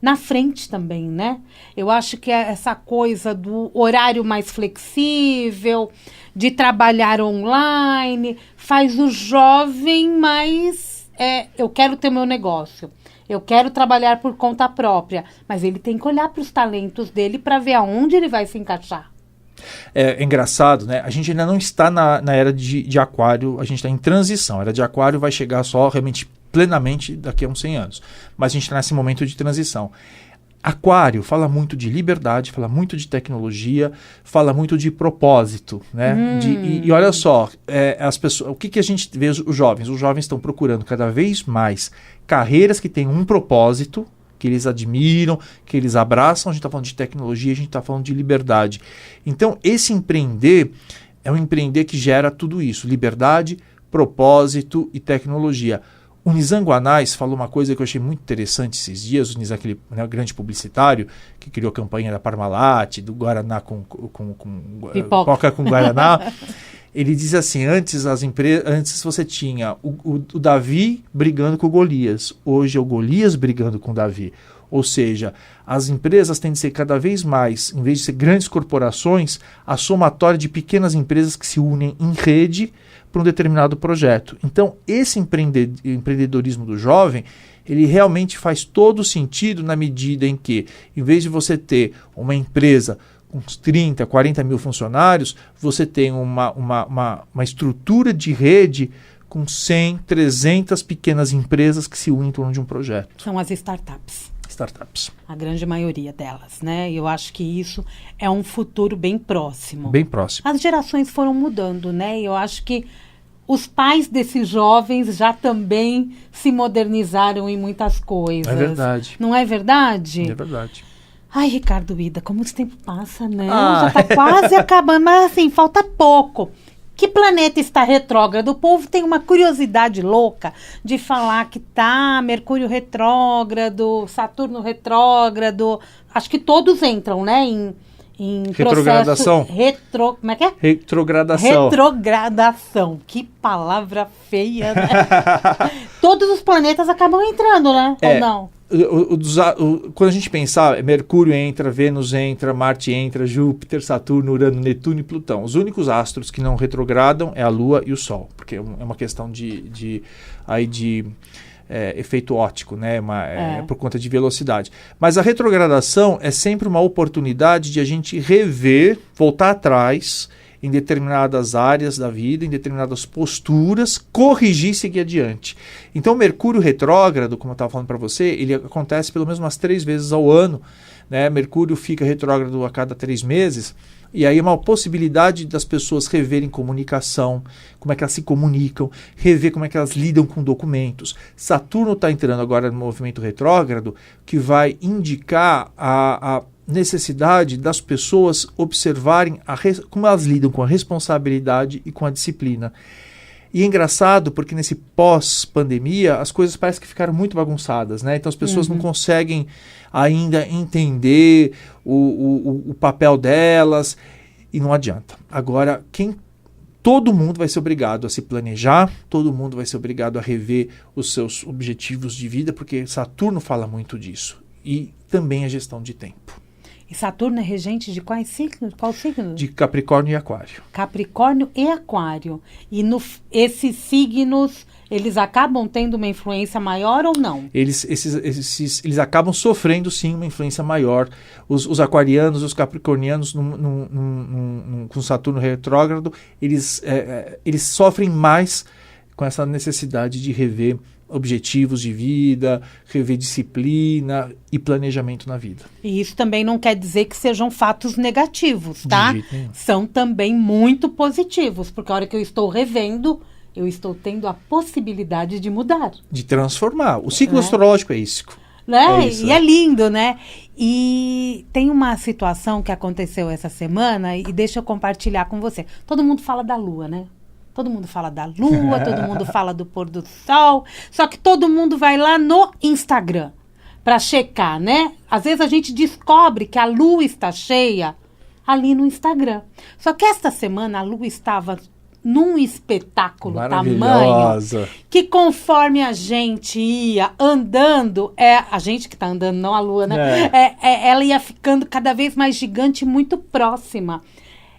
na frente também, né? Eu acho que essa coisa do horário mais flexível, de trabalhar online, faz o jovem mais... eu quero ter meu negócio. Eu quero trabalhar por conta própria. Mas ele tem que olhar para os talentos dele para ver aonde ele vai se encaixar.
É engraçado, né? A gente ainda não está na era de Aquário, a gente está em transição. A era de Aquário vai chegar só realmente plenamente daqui a uns 100 anos. Mas a gente está nesse momento de transição. Aquário fala muito de liberdade, fala muito de tecnologia, fala muito de propósito, né? E olha só, as pessoas, o que a gente vê os jovens? Os jovens estão procurando cada vez mais carreiras que têm um propósito, que eles admiram, que eles abraçam. A gente está falando de tecnologia, a gente está falando de liberdade. Então, esse empreender é um empreender que gera tudo isso, liberdade, propósito e tecnologia. O Nizam Guanais falou uma coisa que eu achei muito interessante esses dias. O Nizam, aquele, né, grande publicitário que criou a campanha da Parmalat, do Guaraná com Coca com Guaraná. Ele diz assim, antes você tinha o Davi brigando com o Golias. Hoje é o Golias brigando com o Davi. Ou seja, as empresas têm de ser cada vez mais, em vez de ser grandes corporações, a somatória de pequenas empresas que se unem em rede para um determinado projeto. Então, esse empreendedorismo do jovem, ele realmente faz todo sentido na medida em que, em vez de você ter uma empresa com uns 30, 40 mil funcionários, você tem uma estrutura de rede com 100, 300 pequenas empresas que se unem em torno de um projeto.
São as startups.
Startups.
A grande maioria delas, né? Eu acho que isso é um futuro bem próximo.
Bem próximo.
As gerações foram mudando, né? Eu acho que os pais desses jovens já também se modernizaram em muitas coisas.
É verdade.
Não é verdade?
É verdade.
Ai, Ricardo Ida, como esse tempo passa, né? Já está quase acabando, mas assim, falta pouco. Que planeta está retrógrado? O povo tem uma curiosidade louca de falar que tá Mercúrio retrógrado, Saturno retrógrado. Acho que todos entram, né? Em
retrogradação.
Como é que é?
Retrogradação.
Retrogradação. Que palavra feia, né? Todos os planetas acabam entrando, né? Ou não?
Quando a gente pensar, Mercúrio entra, Vênus entra, Marte entra, Júpiter, Saturno, Urano, Netuno e Plutão. Os únicos astros que não retrogradam é a Lua e o Sol, porque é uma questão de efeito óptico, né? Por conta de velocidade. Mas a retrogradação é sempre uma oportunidade de a gente rever, voltar atrás em determinadas áreas da vida, em determinadas posturas, corrigir e seguir adiante. Então, o Mercúrio retrógrado, como eu estava falando para você, ele acontece pelo menos umas 3 vezes ao ano, né? Mercúrio fica retrógrado a cada 3 meses, e aí é uma possibilidade das pessoas reverem comunicação, como é que elas se comunicam, rever como é que elas lidam com documentos. Saturno está entrando agora no movimento retrógrado, que vai indicar a necessidade das pessoas observarem como elas lidam com a responsabilidade e com a disciplina. E é engraçado porque nesse pós-pandemia as coisas parecem que ficaram muito bagunçadas, né? Então as pessoas não conseguem ainda entender o papel delas e não adianta. Agora, todo mundo vai ser obrigado a se planejar, todo mundo vai ser obrigado a rever os seus objetivos de vida, porque Saturno fala muito disso. E também a gestão de tempo.
E Saturno é regente de quais signos? Qual signo?
De Capricórnio e Aquário.
Capricórnio e Aquário. E esses signos, eles acabam tendo uma influência maior ou não?
Eles acabam sofrendo, sim, uma influência maior. Os aquarianos, os capricornianos, com Saturno retrógrado, eles sofrem mais com essa necessidade de rever objetivos de vida, rever disciplina e planejamento na vida.
E isso também não quer dizer que sejam fatos negativos, tá?
De jeito nenhum.
São também muito positivos, porque a hora que eu estou revendo, eu estou tendo a possibilidade de mudar.
De transformar. O ciclo astrológico é isso.
Né?
É isso,
e é lindo, né? E tem uma situação que aconteceu essa semana, e deixa eu compartilhar com você. Todo mundo fala da Lua, né? Todo mundo fala da Lua, todo mundo fala do pôr do sol, só que todo mundo vai lá no Instagram para checar, né? Às vezes a gente descobre que a Lua está cheia ali no Instagram. Só que esta semana a Lua estava num espetáculo tamanho que conforme a gente ia andando, a gente que está andando, não a Lua, né? Ela ia ficando cada vez mais gigante e muito próxima.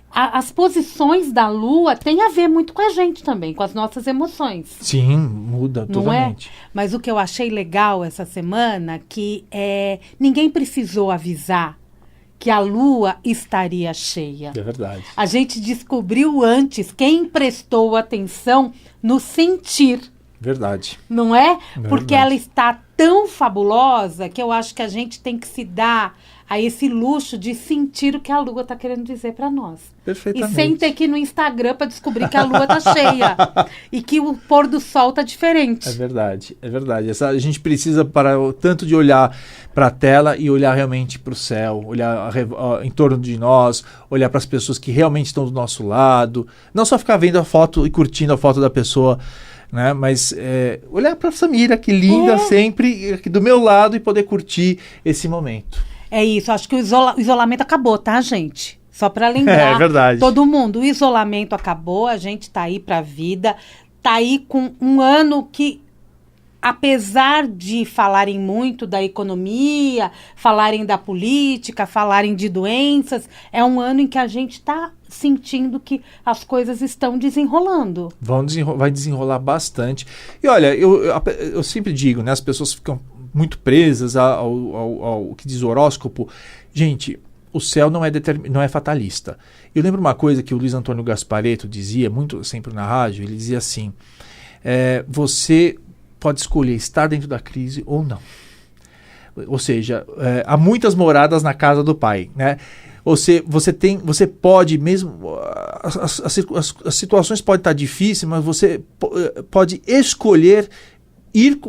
As posições da Lua têm a ver muito com a gente também, com as nossas emoções.
Sim, muda totalmente.
Não é? Mas o que eu achei legal essa semana, que ninguém precisou avisar que a Lua estaria cheia.
É verdade.
A gente descobriu antes, quem prestou atenção no sentir.
Verdade.
Não é? Porque ela está tão fabulosa que eu acho que a gente tem que se dar a esse luxo de sentir o que a Lua está querendo dizer para nós.
Perfeitamente.
E sem ter que ir no Instagram para descobrir que a Lua está cheia e que o pôr do sol está diferente.
É verdade, é verdade. A gente precisa parar tanto de olhar para a tela e olhar realmente para o céu, olhar em torno de nós, olhar para as pessoas que realmente estão do nosso lado, não só ficar vendo a foto e curtindo a foto da pessoa, né? Mas olhar para a Samira, que linda sempre, aqui do meu lado, e poder curtir esse momento.
É isso, acho que o isolamento acabou, tá, gente? Só para lembrar
É verdade.
todo mundo, o isolamento acabou, a gente tá aí pra vida, tá aí com um ano que, apesar de falarem muito da economia, falarem da política, falarem de doenças, é um ano em que a gente tá sentindo que as coisas estão desenrolando.
Vai desenrolar bastante. E olha, eu sempre digo, né, as pessoas ficam muito presas ao que diz o horóscopo. Gente, o céu não é fatalista. Eu lembro uma coisa que o Luiz Antônio Gasparetto dizia, muito sempre na rádio, ele dizia assim, você pode escolher estar dentro da crise ou não. Ou seja, há muitas moradas na casa do Pai, né? Você pode mesmo, as situações podem estar difíceis, mas você pode escolher ir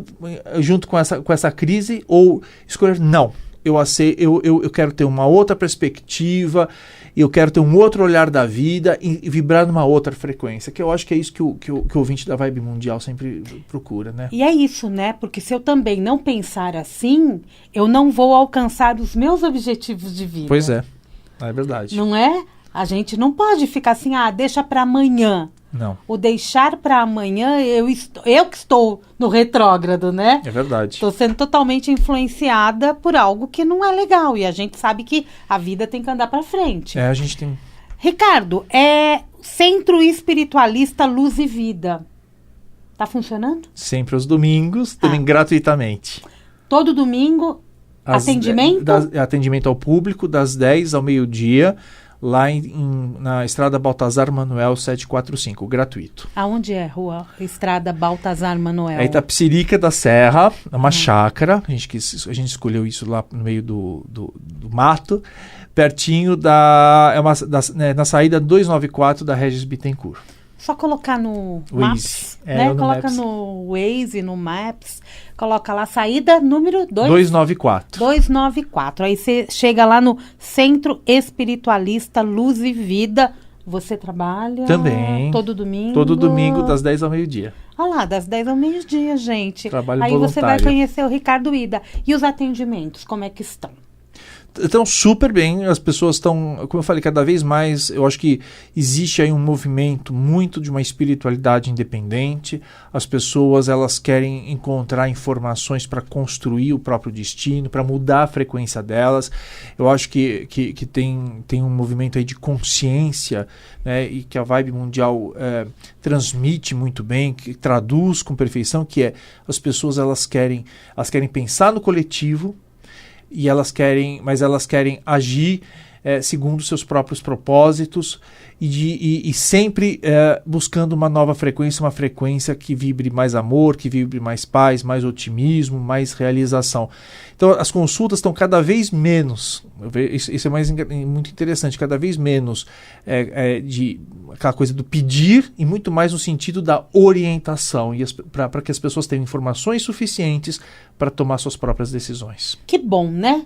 junto com essa crise ou escolher não. Eu quero ter uma outra perspectiva, eu quero ter um outro olhar da vida e vibrar numa outra frequência, que eu acho que é isso que o ouvinte da Vibe Mundial sempre procura, né?
E é isso, né? Porque se eu também não pensar assim, eu não vou alcançar os meus objetivos de vida.
Pois é verdade.
Não é? A gente não pode ficar assim, deixa para amanhã.
Não.
O deixar para amanhã, eu que estou no retrógrado, né?
É verdade.
Estou sendo totalmente influenciada por algo que não é legal. E a gente sabe que a vida tem que andar para frente.
A gente tem...
Ricardo, Centro Espiritualista Luz e Vida. Tá funcionando?
Sempre aos domingos, também gratuitamente.
Todo domingo, atendimento?
Atendimento ao público, das 10 ao meio-dia, lá na Estrada Baltazar Manuel 745, gratuito.
Aonde é rua Estrada Baltazar Manuel?
É Itapecerica da Serra, é uma chácara, a gente escolheu isso lá no meio do mato, pertinho na saída 294 da Regis Bittencourt.
Só colocar no
Waze.
Maps, né? Coloca
Maps.
no Waze, no Maps, coloca lá saída número
294.
294. Aí você chega lá no Centro Espiritualista Luz e Vida. Você trabalha?
Também.
Todo domingo?
Todo domingo, das 10 ao meio-dia.
Olha lá, das 10 ao meio-dia, gente.
Trabalho
aí
voluntário.
Você vai conhecer o Ricardo Ida. E os atendimentos, como é que estão?
Estão super bem, as pessoas estão, como eu falei, cada vez mais, eu acho que existe aí um movimento muito de uma espiritualidade independente, as pessoas elas querem encontrar informações para construir o próprio destino, para mudar a frequência delas. Eu acho que tem um movimento aí de consciência, né, e que a Vibe Mundial transmite muito bem, que traduz com perfeição, que é as pessoas elas querem pensar no coletivo, mas elas querem agir segundo seus próprios propósitos e sempre buscando uma nova frequência, uma frequência que vibre mais amor, que vibre mais paz, mais otimismo, mais realização. Então as consultas estão cada vez menos, isso é muito interessante, cada vez menos de aquela coisa do pedir e muito mais no sentido da orientação, para que as pessoas tenham informações suficientes para tomar suas próprias decisões.
Que bom, né?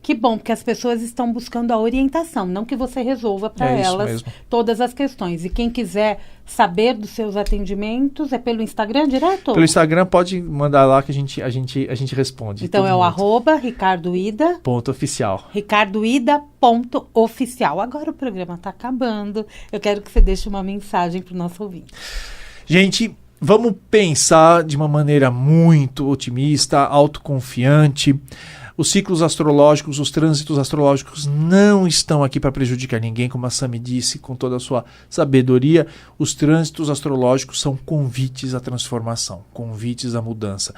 Que bom, porque as pessoas estão buscando a orientação, não que você resolva para elas todas as questões. E quem quiser saber dos seus atendimentos, é pelo Instagram direto?
Pelo Instagram pode mandar lá que a gente responde.
Então é o @ricardoida.
_oficial.
ricardoida.oficial. Agora o programa está acabando. Eu quero que você deixe uma mensagem para o nosso ouvinte.
Gente, vamos pensar de uma maneira muito otimista, autoconfiante. Os ciclos astrológicos, os trânsitos astrológicos não estão aqui para prejudicar ninguém, como a Sami disse com toda a sua sabedoria. Os trânsitos astrológicos são convites à transformação, convites à mudança.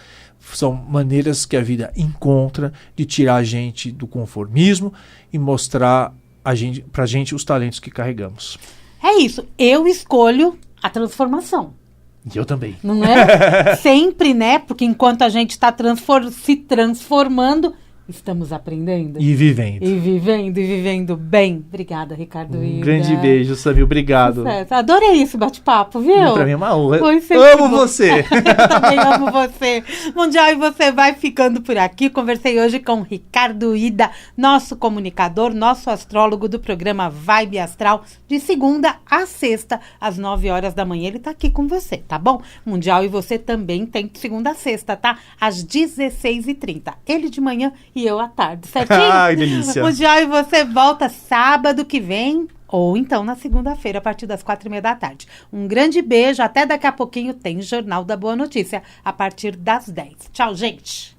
São maneiras que a vida encontra de tirar a gente do conformismo e mostrar para a gente os talentos que carregamos.
É isso. Eu escolho a transformação.
E eu também.
Não é? Sempre, né? Porque enquanto a gente está se transformando, estamos aprendendo.
E vivendo.
E vivendo bem. Obrigada, Ricardo Ida.
Grande beijo, Samir. Obrigado.
Sucesso. Adorei esse bate-papo, viu?
Pra mim é uma honra.
Amo
você.
Eu também amo você. Mundial, e você vai ficando por aqui. Conversei hoje com Ricardo Ida, nosso comunicador, nosso astrólogo do programa Vibe Astral, de segunda a sexta, às 9 horas da manhã. Ele tá aqui com você, tá bom? Mundial, e você também tem de segunda a sexta, tá? Às 16h30. Ele de manhã e eu à tarde, certinho?
Ai, delícia.
Mundial, e você volta sábado que vem, ou então na segunda-feira, a partir das 4h30 da tarde. Um grande beijo, até daqui a pouquinho tem Jornal da Boa Notícia, a partir das 10. Tchau, gente!